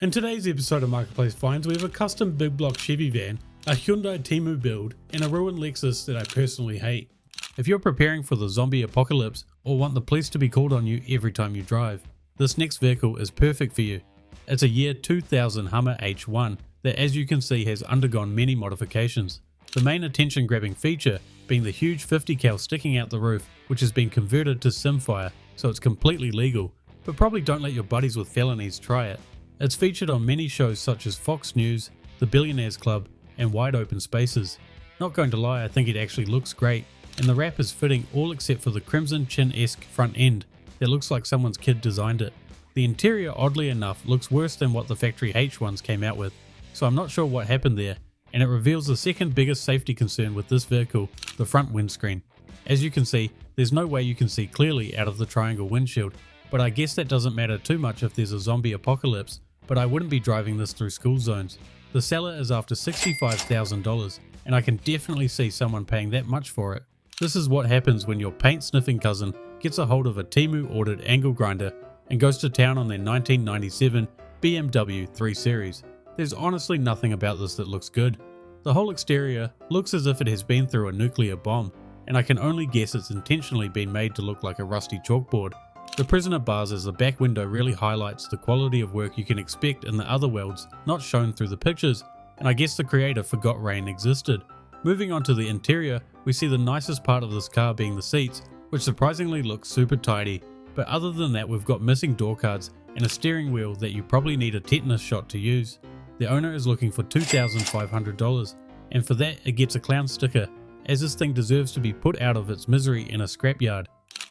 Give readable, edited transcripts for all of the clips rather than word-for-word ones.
In today's episode of Marketplace Finds, we have a custom big block Chevy van, a Hyundai Temu build, and a ruined Lexus that I personally hate. If you're preparing for the zombie apocalypse or want the police to be called on you every time you drive, this next vehicle is perfect for you. It's a year 2000 Hummer H1 that, as you can see, has undergone many modifications. The main attention grabbing feature being the huge 50 cal sticking out the roof, which has been converted to simfire, so it's completely legal, but probably don't let your buddies with felonies try it. It's featured on many shows such as Fox News, The Billionaires Club, and Wide Open Spaces. Not going to lie, I think it actually looks great, and the wrap is fitting all except for the crimson chin-esque front end that looks like someone's kid designed it. The interior, oddly enough, looks worse than what the factory H1s came out with, so I'm not sure what happened there, and it reveals the second biggest safety concern with this vehicle, the front windscreen. As you can see, there's no way you can see clearly out of the triangle windshield, but I guess that doesn't matter too much if there's a zombie apocalypse, but I wouldn't be driving this through school zones. The seller is after $65,000, and I can definitely see someone paying that much for it. This is what happens when your paint sniffing cousin gets a hold of a Temu ordered angle grinder and goes to town on their 1997 BMW 3 Series. There's honestly nothing about this that looks good. The whole exterior looks as if it has been through a nuclear bomb, and I can only guess it's intentionally been made to look like a rusty chalkboard. The prisoner bars as the back window really highlights the quality of work you can expect in the other worlds not shown through the pictures, and I guess the creator forgot rain existed. Moving on to the interior, we see the nicest part of this car being the seats, which surprisingly look super tidy, but other than that we've got missing door cards and a steering wheel that you probably need a tetanus shot to use. The owner is looking for $2,500, and for that it gets a clown sticker, as this thing deserves to be put out of its misery in a scrapyard.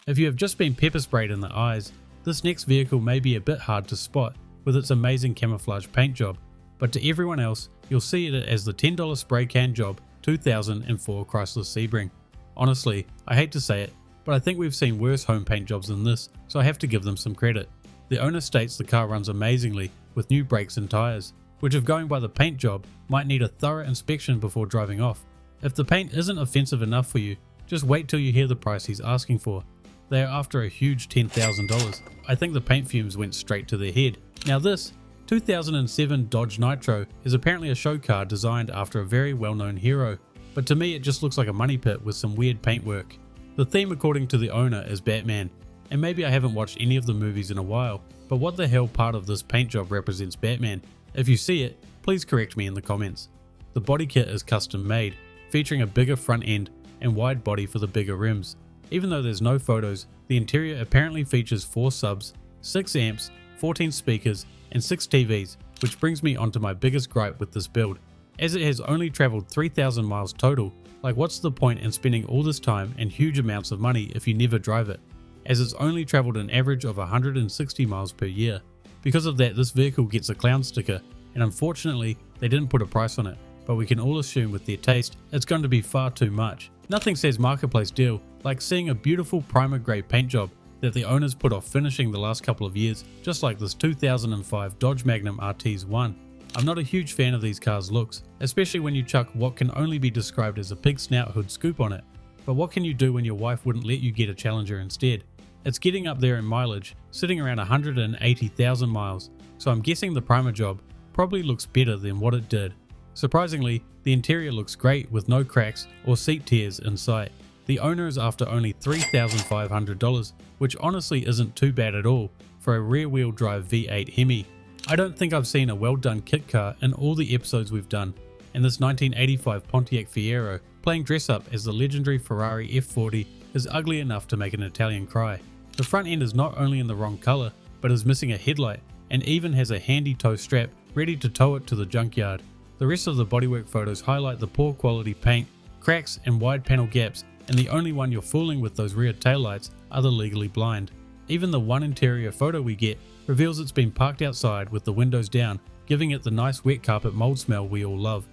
If you have just been pepper sprayed in the eyes, this next vehicle may be a bit hard to spot with its amazing camouflage paint job, but to everyone else, you'll see it as the $10 spray can job 2004 Chrysler Sebring. Honestly, I hate to say it, but I think we've seen worse home paint jobs than this, so I have to give them some credit. The owner states the car runs amazingly with new brakes and tyres, which if going by the paint job might need a thorough inspection before driving off. If the paint isn't offensive enough for you, just wait till you hear the price he's asking for. They are after a huge $10,000. I think the paint fumes went straight to their head. Now this 2007 Dodge Nitro is apparently a show car designed after a very well-known hero, but to me it just looks like a money pit with some weird paintwork. The theme according to the owner is Batman, and maybe I haven't watched any of the movies in a while, but what the hell part of this paint job represents Batman? If you see it, please correct me in the comments. The body kit is custom made, featuring a bigger front end and wide body for the bigger rims. Even though there's no photos, the interior apparently features 4 subs, 6 amps, 14 speakers, and 6 TVs, which brings me onto my biggest gripe with this build. As it has only travelled 3,000 miles total, like what's the point in spending all this time and huge amounts of money if you never drive it, as it's only travelled an average of 160 miles per year. Because of that, this vehicle gets a clown sticker, and unfortunately they didn't put a price on it, but we can all assume with their taste it's going to be far too much. Nothing says marketplace deal like seeing a beautiful primer grey paint job that the owners put off finishing the last couple of years, just like this 2005 Dodge Magnum RT's 1. I'm not a huge fan of these cars' looks, especially when you chuck what can only be described as a pig snout hood scoop on it. But what can you do when your wife wouldn't let you get a Challenger instead? It's getting up there in mileage, sitting around 180,000 miles, so I'm guessing the primer job probably looks better than what it did. Surprisingly, the interior looks great with no cracks or seat tears in sight. The owner is after only $3,500, which honestly isn't too bad at all for a rear-wheel drive V8 Hemi. I don't think I've seen a well-done kit car in all the episodes we've done, and this 1985 Pontiac Fiero playing dress-up as the legendary Ferrari F40 is ugly enough to make an Italian cry. The front end is not only in the wrong colour, but is missing a headlight and even has a handy tow strap ready to tow it to the junkyard. The rest of the bodywork photos highlight the poor quality paint, cracks and wide panel gaps, and the only one you're fooling with those rear taillights are the legally blind. Even the one interior photo we get reveals it's been parked outside with the windows down, giving it the nice wet carpet mold smell we all love.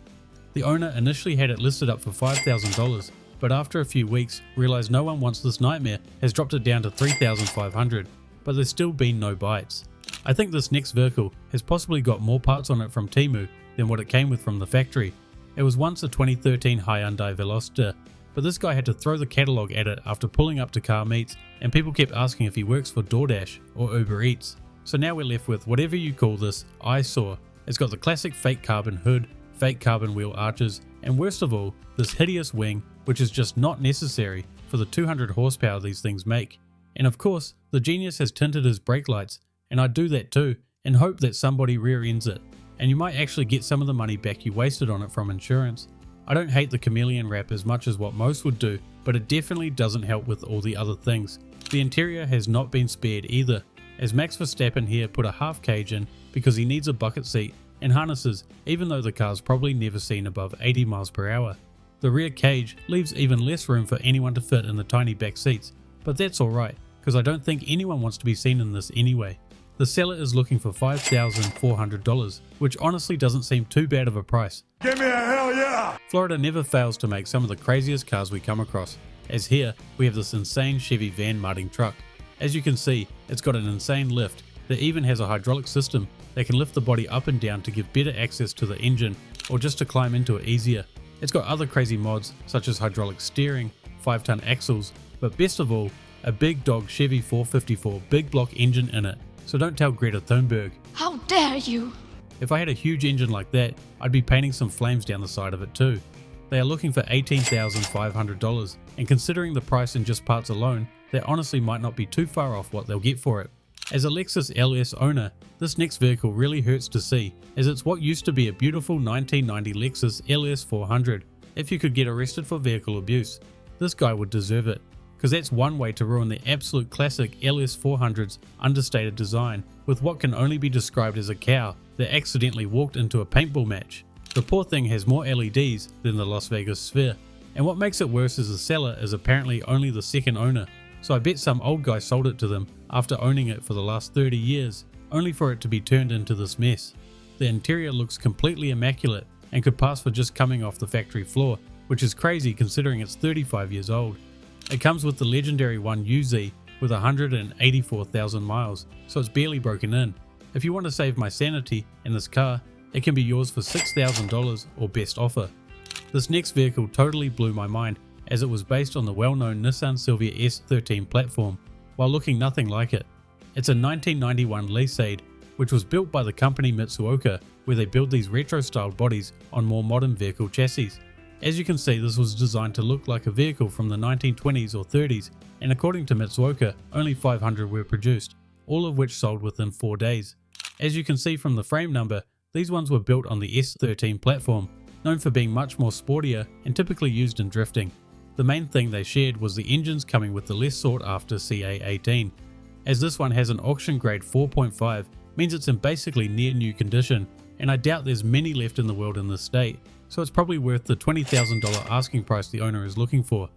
The owner initially had it listed up for $5,000, but after a few weeks realised no one wants this nightmare, has dropped it down to $3,500, but there's still been no bites. I think this next vehicle has possibly got more parts on it from Temu than what it came with from the factory. It was once a 2013 Hyundai Veloster, but this guy had to throw the catalogue at it after pulling up to car meets, and people kept asking if he works for DoorDash or Uber Eats. So now we're left with whatever you call this eyesore. It's got the classic fake carbon hood, fake carbon wheel arches, and worst of all, this hideous wing, which is just not necessary for the 200 horsepower these things make. And of course, the genius has tinted his brake lights, and I'd do that too, and hope that somebody rear ends it, and you might actually get some of the money back you wasted on it from insurance. I don't hate the chameleon wrap as much as what most would do, but it definitely doesn't help with all the other things. The interior has not been spared either, as Max Verstappen here put a half cage in because he needs a bucket seat and harnesses, even though the car's probably never seen above 80 miles per hour. The rear cage leaves even less room for anyone to fit in the tiny back seats, but that's alright, because I don't think anyone wants to be seen in this anyway. The seller is looking for $5,400, which honestly doesn't seem too bad of a price. Give me a hell yeah! Florida never fails to make some of the craziest cars we come across, as here we have this insane Chevy van mudding truck. As you can see, it's got an insane lift that even has a hydraulic system that can lift the body up and down to give better access to the engine or just to climb into it easier. It's got other crazy mods such as hydraulic steering, 5-ton axles, but best of all, a big dog Chevy 454 big block engine in it. So don't tell Greta Thunberg. How dare you! If I had a huge engine like that, I'd be painting some flames down the side of it too. They are looking for $18,500, and considering the price in just parts alone, that honestly might not be too far off what they'll get for it. As a Lexus LS owner, this next vehicle really hurts to see, as it's what used to be a beautiful 1990 Lexus LS400. If you could get arrested for vehicle abuse, this guy would deserve it, because that's one way to ruin the absolute classic LS400's understated design with what can only be described as a cow that accidentally walked into a paintball match. The poor thing has more LEDs than the Las Vegas Sphere, and what makes it worse is the seller is apparently only the second owner, so I bet some old guy sold it to them after owning it for the last 30 years, only for it to be turned into this mess. The interior looks completely immaculate and could pass for just coming off the factory floor, which is crazy considering it's 35 years old. It comes with the legendary 1UZ with 184,000 miles, so it's barely broken in. If you want to save my sanity in this car, it can be yours for $6,000 or best offer. This next vehicle totally blew my mind, as it was based on the well-known Nissan Sylvia S13 platform, while looking nothing like it. It's a 1991 Leaseade, which was built by the company Mitsuoka, where they build these retro-styled bodies on more modern vehicle chassis. As you can see, this was designed to look like a vehicle from the 1920s or 30s, and according to Mitsuoka, only 500 were produced, all of which sold within 4 days. As you can see from the frame number, these ones were built on the S13 platform, known for being much more sportier and typically used in drifting. The main thing they shared was the engines coming with the less sought after CA18. As this one has an auction grade 4.5, means it's in basically near new condition, and I doubt there's many left in the world in this state, so it's probably worth the $20,000 asking price the owner is looking for.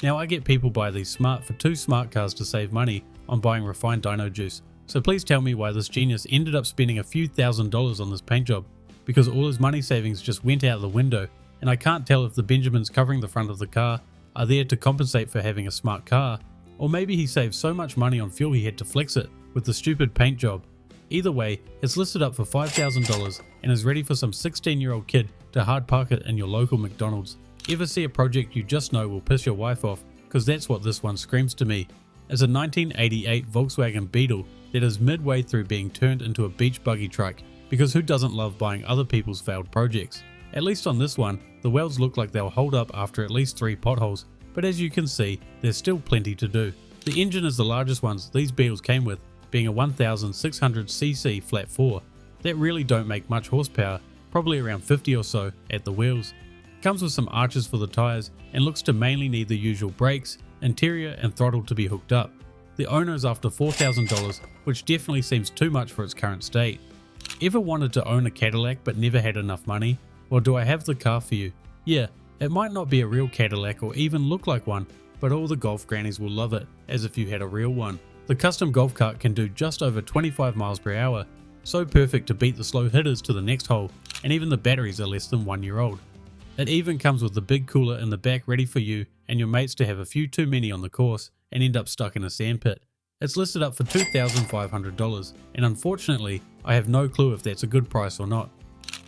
Now I get people buy these smart for 2 smart cars to save money on buying refined dino juice, so please tell me why this genius ended up spending a few $1,000s on this paint job, because all his money savings just went out the window, and I can't tell if the Benjamins covering the front of the car are there to compensate for having a smart car, or maybe he saved so much money on fuel he had to flex it with the stupid paint job. Either way, it's listed up for $5,000 and is ready for some 16-year-old kid to hard park it in your local McDonald's. Ever see a project you just know will piss your wife off? Because that's what this one screams to me. It's a 1988 Volkswagen Beetle that is midway through being turned into a beach buggy truck, because who doesn't love buying other people's failed projects? At least on this one, the wheels look like they'll hold up after at least 3 potholes, but as you can see, there's still plenty to do. The engine is the largest ones these Beetles came with, being a 1600cc flat 4. That really don't make much horsepower, probably around 50 or so at the wheels. Comes with some arches for the tyres and looks to mainly need the usual brakes, interior and throttle to be hooked up. The owner is after $4,000, which definitely seems too much for its current state. Ever wanted to own a Cadillac but never had enough money? Well, do I have the car for you? Yeah, it might not be a real Cadillac or even look like one, but all the golf grannies will love it, as if you had a real one. The custom golf cart can do just over 25 miles per hour, so perfect to beat the slow hitters to the next hole, and even the batteries are less than 1 year old. It even comes with the big cooler in the back ready for you and your mates to have a few too many on the course and end up stuck in a sandpit. It's listed up for $2,500, and unfortunately, I have no clue if that's a good price or not.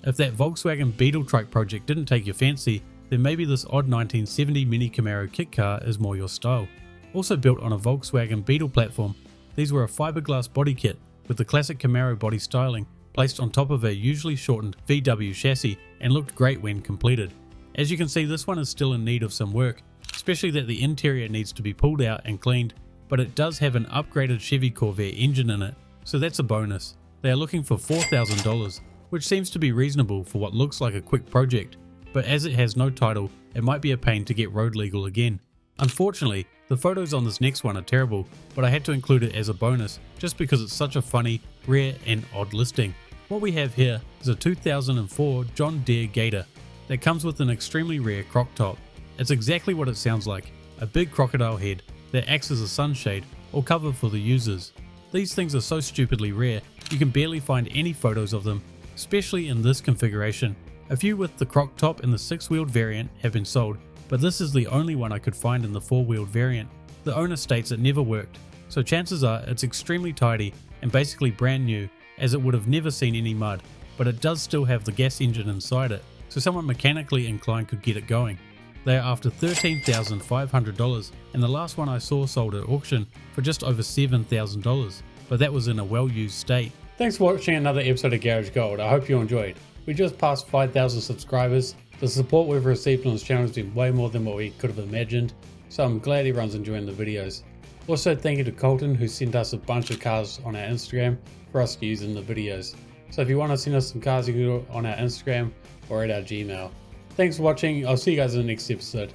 If that Volkswagen Beetle truck project didn't take your fancy, then maybe this odd 1970 Mini Camaro kit car is more your style. Also built on a Volkswagen Beetle platform, these were a fiberglass body kit with the classic Camaro body styling placed on top of a usually shortened VW chassis and looked great when completed. As you can see, this one is still in need of some work, especially that the interior needs to be pulled out and cleaned, but it does have an upgraded Chevy Corvette engine in it, so that's a bonus. They are looking for $4,000, which seems to be reasonable for what looks like a quick project, but as it has no title, it might be a pain to get road legal again. Unfortunately, the photos on this next one are terrible, but I had to include it as a bonus just because it's such a funny, rare and odd listing. What we have here is a 2004 John Deere Gator that comes with an extremely rare crock top. It's exactly what it sounds like, a big crocodile head that acts as a sunshade or cover for the users. These things are so stupidly rare, you can barely find any photos of them, especially in this configuration. A few with the crock top and the 6-wheeled variant have been sold, but this is the only one I could find in the 4-wheeled variant. The owner states it never worked, so chances are it's extremely tidy and basically brand new, as it would have never seen any mud, but it does still have the gas engine inside it, so someone mechanically inclined could get it going. They are after $13,500, and the last one I saw sold at auction for just over $7,000, but that was in a well-used state. Thanks for watching another episode of Garage Gold. I hope you enjoyed. We just passed 5,000 subscribers. The support we've received on this channel has been way more than what we could have imagined, so I'm glad everyone's enjoying the videos. Also, thank you to Colton, who sent us a bunch of cars on our Instagram for us to use in the videos. So if you want to send us some cars, you can do it on our Instagram or at our Gmail. Thanks for watching. I'll see you guys in the next episode.